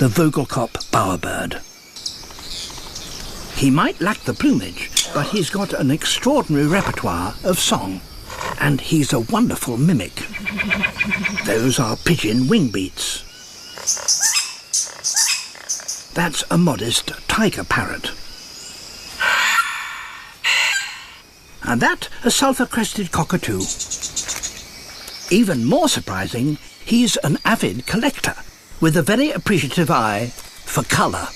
the Vogelkop bowerbird. He might lack the plumage, but he's got an extraordinary repertoire of song, and he's a wonderful mimic. Those are pigeon wing beats. That's a modest tiger parrot. And that a sulphur-crested cockatoo. Even more surprising, he's an avid collector, with a very appreciative eye for colour.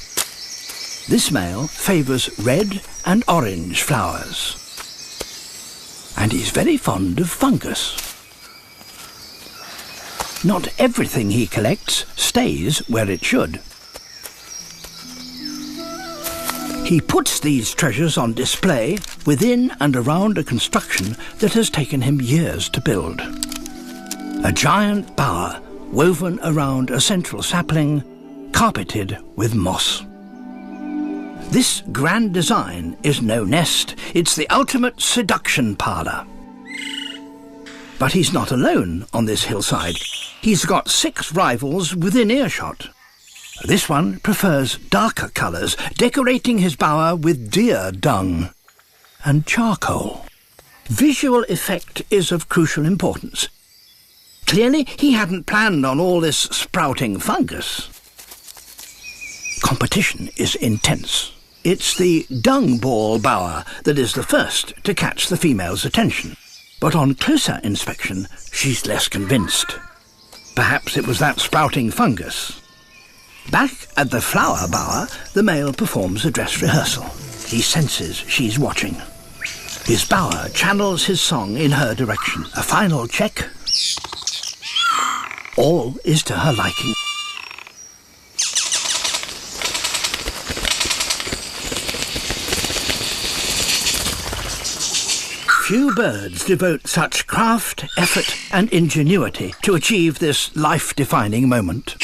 This male favours red and orange flowers. And he's very fond of fungus. Not everything he collects stays where it should. He puts these treasures on display within and around a construction that has taken him years to build. A giant bower woven around a central sapling, carpeted with moss. This grand design is no nest, it's the ultimate seduction parlour. But he's not alone on this hillside. He's got 6 rivals within earshot. This one prefers darker colours, decorating his bower with deer dung and charcoal. Visual effect is of crucial importance. Clearly, he hadn't planned on all this sprouting fungus. Competition is intense. It's the dung ball bower that is the first to catch the female's attention. But on closer inspection, she's less convinced. Perhaps it was that sprouting fungus. Back at the flower bower, the male performs a dress rehearsal. He senses she's watching. His bower channels his song in her direction. A final check. All is to her liking. Few birds devote such craft, effort and ingenuity to achieve this life-defining moment.